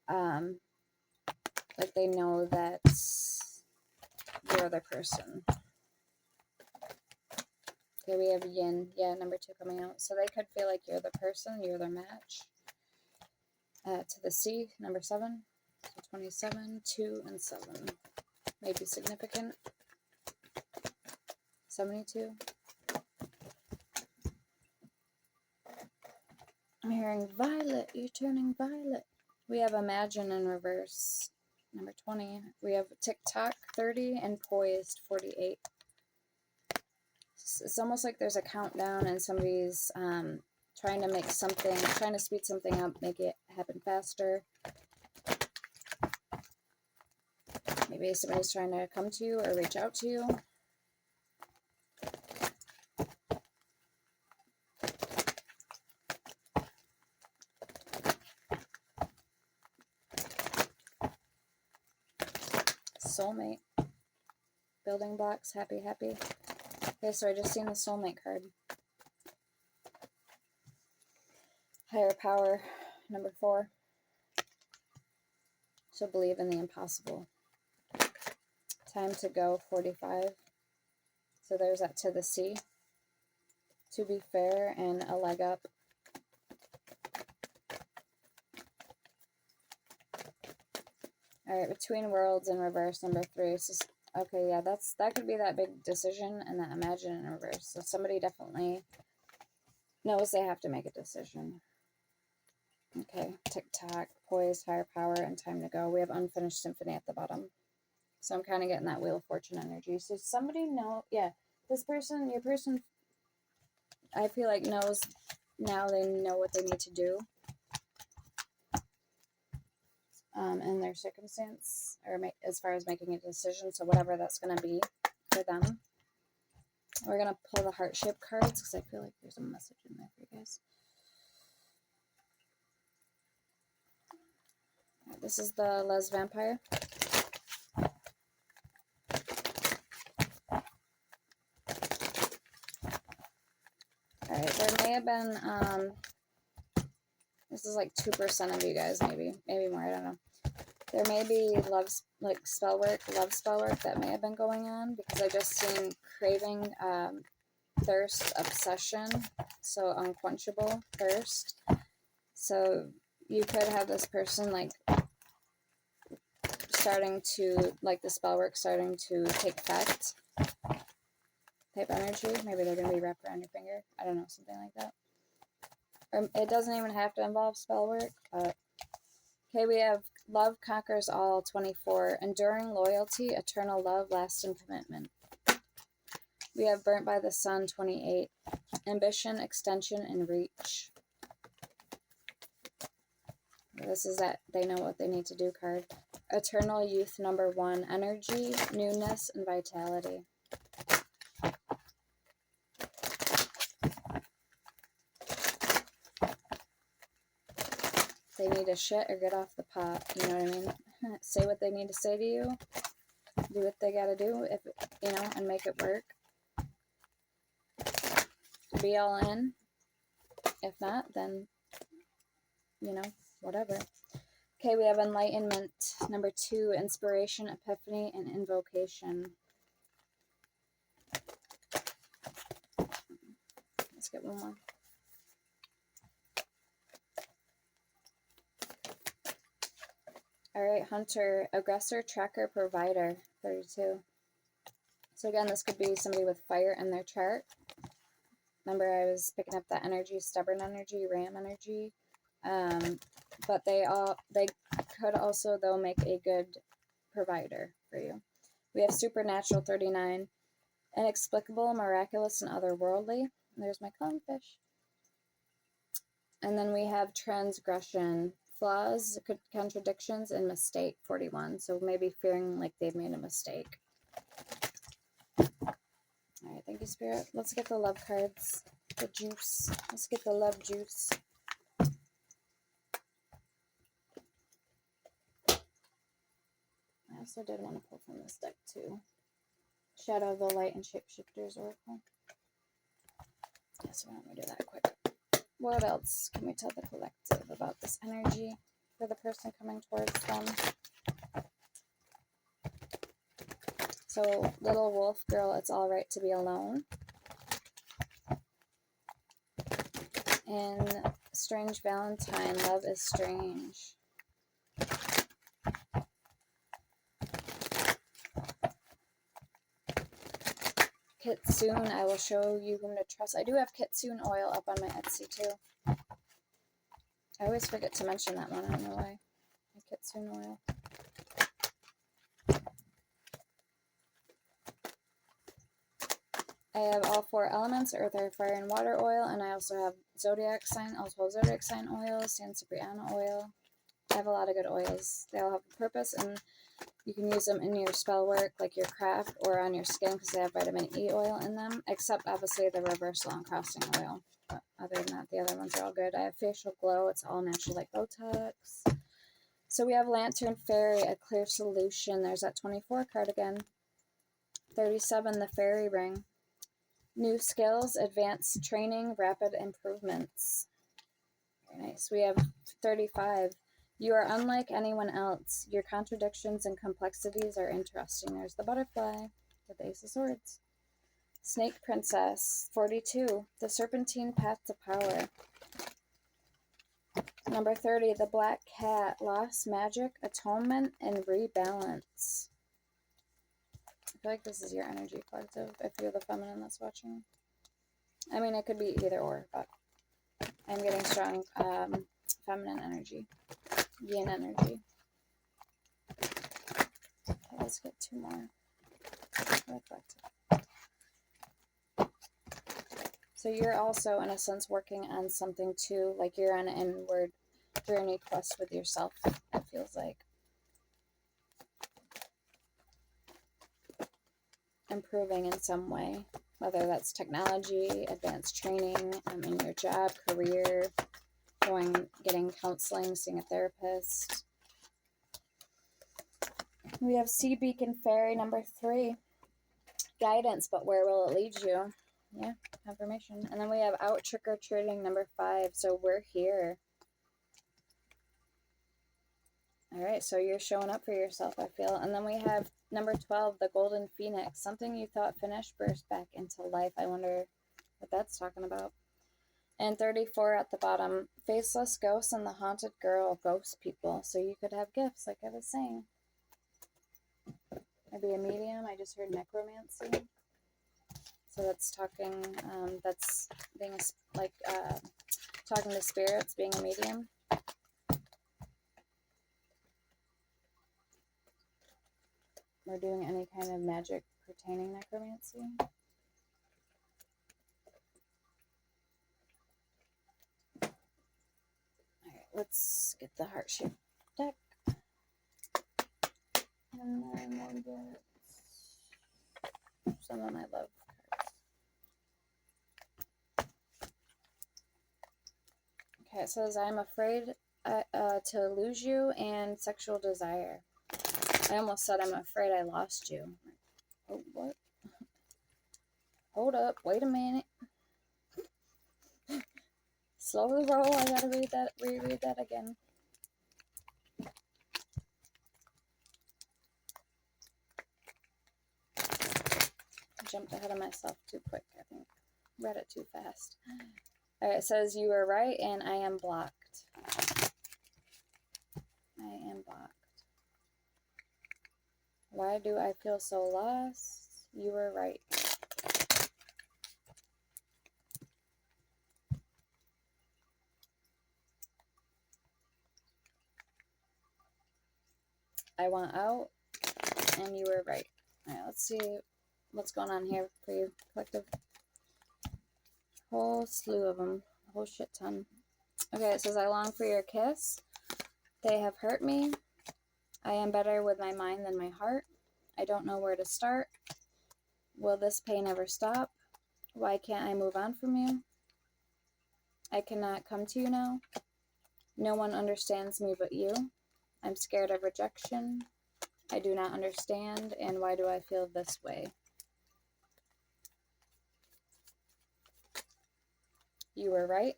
like they know that you're the person. Okay, we have yin. Yeah, number 2 coming out. So they could feel like you're the person, you're their match. To the C, number 7. So 27, 2, and 7. Maybe significant. 72. I'm hearing violet. You're turning violet. We have imagine in reverse. Number 20. We have TikTok 30 and poised 48. It's almost like there's a countdown and somebody's trying to make something, trying to speed something up, make it happen faster. Maybe somebody's trying to come to you or reach out to you. Soulmate. Building blocks, happy, happy. Okay, so I just seen the soulmate card. Higher power, number 4. So believe in the impossible. Time to go, 45. So there's that to the C. To be fair and a leg up. Alright, between worlds in reverse, number 3. So, okay, yeah, that could be that big decision, and that imagine in reverse. So somebody definitely knows they have to make a decision. Okay, TikTok, poised, higher power, and time to go. We have unfinished symphony at the bottom. So I'm kind of getting that Wheel of Fortune energy. So somebody this person, your person, I feel like knows, now they know what they need to do in their circumstance, or as far as making a decision. So whatever that's going to be for them. We're going to pull the heart-shaped cards because I feel like there's a message in there for you guys. This is the Les Vampire. Alright, there may have been, this is like 2% of you guys, maybe more, I don't know. There may be love spell work that may have been going on, because I just seen craving, thirst, obsession, so unquenchable thirst. So you could have this person like starting to, like the spell work starting to take effect type energy. Maybe they're going to be wrapped around your finger. I don't know, something like that. Or it doesn't even have to involve spell work, but okay, we have love conquers all, 24. Enduring loyalty, eternal love, lasting commitment. We have burnt by the sun, 28. Ambition, extension, and reach. This is that they know what they need to do card. Eternal youth, number 1. Energy, newness, and vitality. They need to shit or get off the pot, you know what I mean? Say what they need to say to you. Do what they gotta do, if and make it work. Be all in. If not, then, whatever. Okay, we have enlightenment, number 2, inspiration, epiphany, and invocation. Let's get one more. Alright, hunter, aggressor, tracker, provider, 32. So again, this could be somebody with fire in their chart. Remember, I was picking up that energy, stubborn energy, ram energy. But they could also, though, make a good provider for you. We have supernatural, 39. Inexplicable, miraculous, and otherworldly. There's my clownfish. And then we have transgression, flaws, contradictions, and mistake, 41. So maybe fearing like they've made a mistake. All right, thank you, Spirit. Let's get the love cards, the juice. Let's get the love juice. I also did want to pull from this deck too. Shadow of the Light and Shapeshifters Oracle. Yes, why don't we do that quick? What else can we tell the collective about this energy for the person coming towards them? So, little wolf girl, it's all right to be alone. And Strange Valentine, love is strange. Kitsune, I will show you whom to trust. I do have Kitsune oil up on my Etsy too. I always forget to mention that one, I don't know why. My Kitsune oil. I have all 4 elements, earth, air, fire, and water oil, and I also have zodiac sign, zodiac sign oil, San Cipriano oil. I have a lot of good oils. They all have a purpose, and you can use them in your spell work, like your craft, or on your skin, because they have vitamin E oil in them, except obviously the reversal and crossing oil. But other than that, the other ones are all good. I have facial glow. It's all natural, like Botox. So we have Lantern Fairy, a clear solution. There's that 24 card again. 37, the fairy ring. New skills, advanced training, rapid improvements. Very nice. We have 35. You are unlike anyone else. Your contradictions and complexities are interesting. There's the butterfly with the Ace of Swords. Snake Princess, 42. The Serpentine Path to Power. Number 30, the Black Cat, loss, magic, atonement, and rebalance. I feel like this is your energy collective, if you're the feminine that's watching. I mean, it could be either or, but I'm getting strong feminine energy, yin energy. Okay, let's get 2 more. So you're also, in a sense, working on something too, like you're on an inward journey quest with yourself, it feels like. Improving in some way, whether that's technology, advanced training, in your job, career, getting counseling, seeing a therapist. We have Sea Beacon Fairy, number 3. Guidance, but where will it lead you? Yeah, confirmation. And then we have Out Trick-or-Treating, number 5. So we're here. All right, so you're showing up for yourself, I feel. And then we have number 12, the Golden Phoenix. Something you thought finished burst back into life. I wonder what that's talking about. And 34 at the bottom, Faceless Ghosts and the Haunted Girl, ghost people. So you could have gifts, like I was saying. Maybe a medium. I just heard necromancy. So that's talking, that's being like talking to spirits, being a medium. Or doing any kind of magic pertaining necromancy. Alright, let's get the heart-shaped deck. And then we'll get some of my love cards. Okay, it says, I'm afraid to lose you and sexual desire. I almost said, I'm afraid I lost you. Oh, what? Hold up, wait a minute. Slow the roll, I gotta reread that again. I jumped ahead of myself too quick, I think. Read it too fast. Alright, it says, you were right and I am blocked. I am blocked. Why do I feel so lost? You were right. I want out, and you were right. Alright, let's see what's going on here for you, collective. Whole slew of them. A whole shit ton. Okay, it says, I long for your kiss. They have hurt me. I am better with my mind than my heart. I don't know where to start. Will this pain ever stop? Why can't I move on from you? I cannot come to you now. No one understands me but you. I'm scared of rejection. I do not understand, and why do I feel this way? You were right.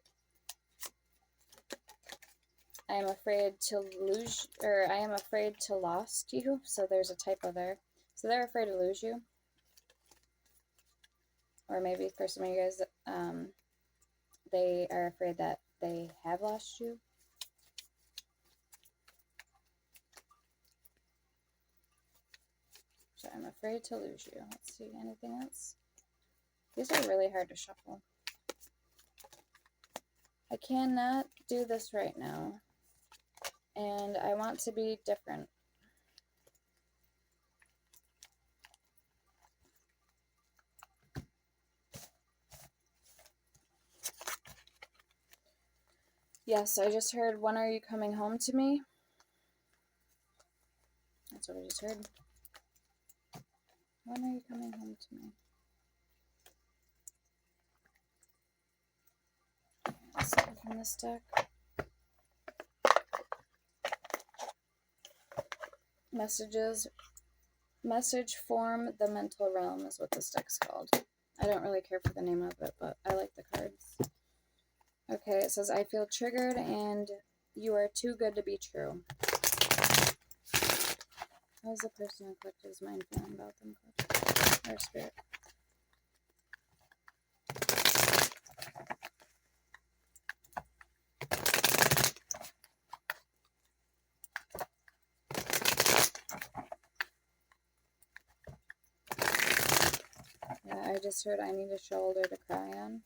I am afraid to lose, or I am afraid to lost you. So there's a typo there. So they're afraid to lose you. Or maybe for some of you guys, they are afraid that they have lost you. So I'm afraid to lose you. Let's see, anything else? These are really hard to shuffle. I cannot do this right now. And I want to be different. Yes, I just heard, when are you coming home to me? That's what I just heard. When are you coming home to me? Let's open this deck. Messages. Message form the mental realm is what this deck's called. I don't really care for the name of it, but I like the cards. Okay, it says, I feel triggered and you are too good to be true. How's the person in collective's mind feeling about them? Or spirit? Yeah, I just heard I need a shoulder to cry on.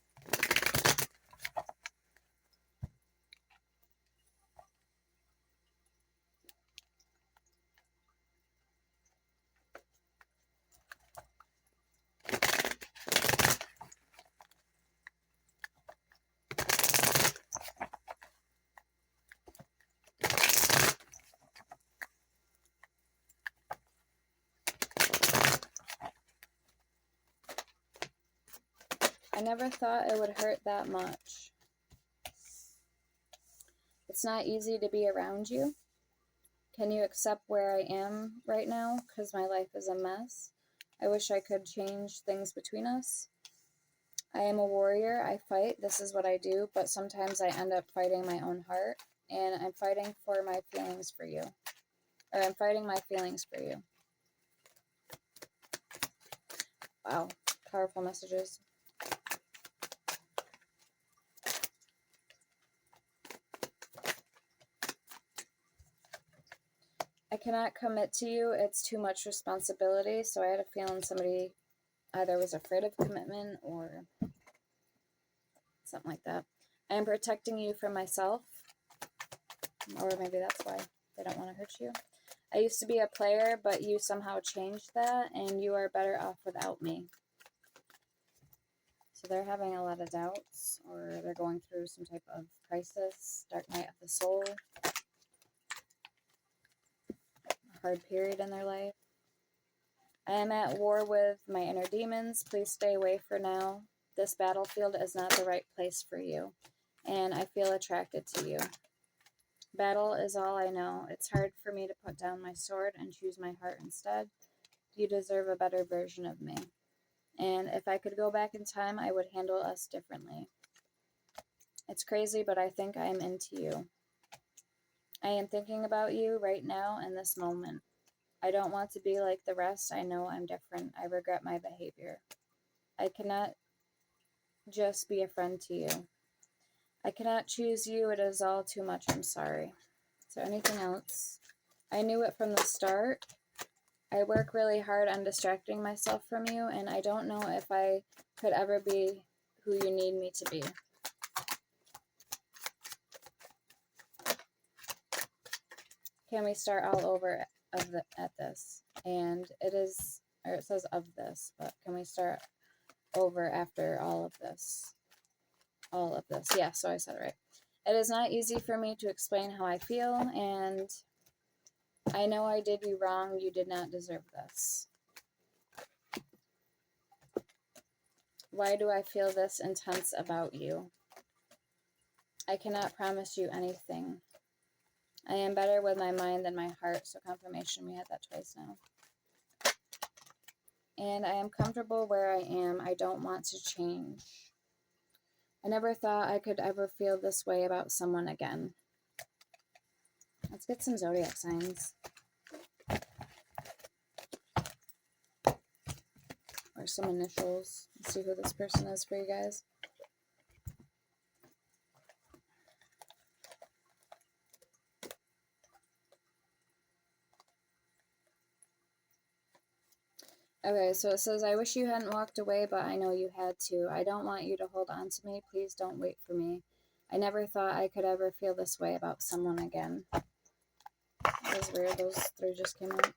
I never thought it would hurt that much. It's not easy to be around you. Can you accept where I am right now? Because my life is a mess. I wish I could change things between us. I am a warrior. I fight. This is what I do. But sometimes I end up fighting my own heart. And I'm fighting for my feelings for you. Or I'm fighting my feelings for you. Wow. Powerful messages. I cannot commit to you. It's too much responsibility. So I had a feeling somebody either was afraid of commitment or something like that. I am protecting you from myself. Or maybe that's why they don't want to hurt you. I used to be a player, but you somehow changed that, and you are better off without me. So they're having a lot of doubts, or they're going through some type of crisis, dark night of the soul, a hard period in their life. I am at war with my inner demons. Please stay away for now. This battlefield is not the right place for you, and I feel attracted to you. Battle is all I know. It's hard for me to put down my sword and choose my heart instead. You deserve a better version of me. And if I could go back in time, I would handle us differently. It's crazy, but I think I am into you. I am thinking about you right now in this moment. I don't want to be like the rest. I know I'm different. I regret my behavior. I cannot just be a friend to you. I cannot choose you. It is all too much. I'm sorry. So anything else? I knew it from the start. I work really hard on distracting myself from you, and I don't know if I could ever be who you need me to be. Can we start all over at this? And it is, or it says of this, but can we start over after all of this? All of this. Yeah, so I said it right. It is not easy for me to explain how I feel, and I know I did you wrong. You did not deserve this. Why do I feel this intense about you? I cannot promise you anything. I am better with my mind than my heart, so confirmation, we had that twice now. And I am comfortable where I am. I don't want to change. I never thought I could ever feel this way about someone again. Let's get some zodiac signs. Or some initials. Let's see who this person is for you guys. Okay, so it says, I wish you hadn't walked away, but I know you had to. I don't want you to hold on to me. Please don't wait for me. I never thought I could ever feel this way about someone again. That was weird. Those three just came out.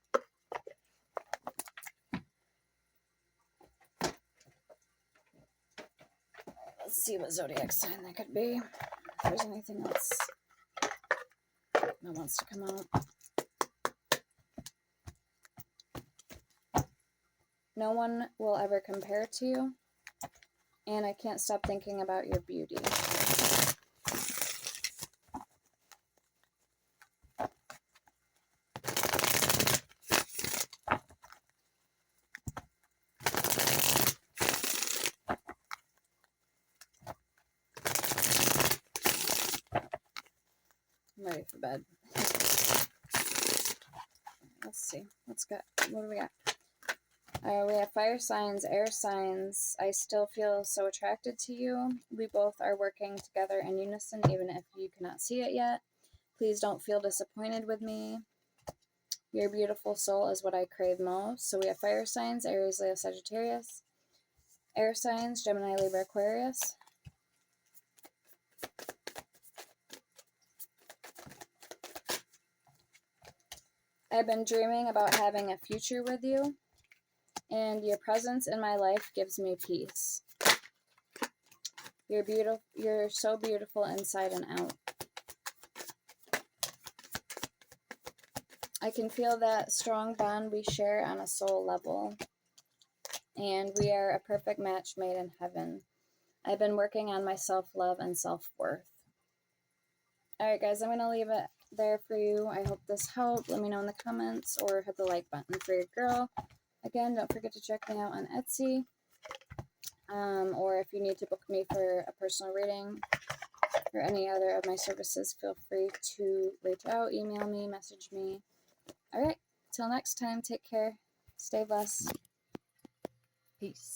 Let's see what zodiac sign that could be. If there's anything else that wants to come out. No one will ever compare to you, and I can't stop thinking about your beauty. I'm ready for bed. Let's see. What do we got? We have fire signs, air signs. I still feel so attracted to you. We both are working together in unison, even if you cannot see it yet. Please don't feel disappointed with me. Your beautiful soul is what I crave most. So we have fire signs, Aries, Leo, Sagittarius. Air signs, Gemini, Libra, Aquarius. I've been dreaming about having a future with you, and your presence in my life gives me peace. You're beautiful. You're so beautiful inside and out. I can feel that strong bond we share on a soul level, and we are a perfect match made in heaven. I've been working on my self-love and self-worth. All right, guys, I'm going to leave it there for you. I hope this helped. Let me know in the comments or hit the like button for your girl. Again, don't forget to check me out on Etsy. Or if you need to book me for a personal reading or any other of my services, feel free to reach out, email me, message me. All right, till next time, take care. Stay blessed. Peace.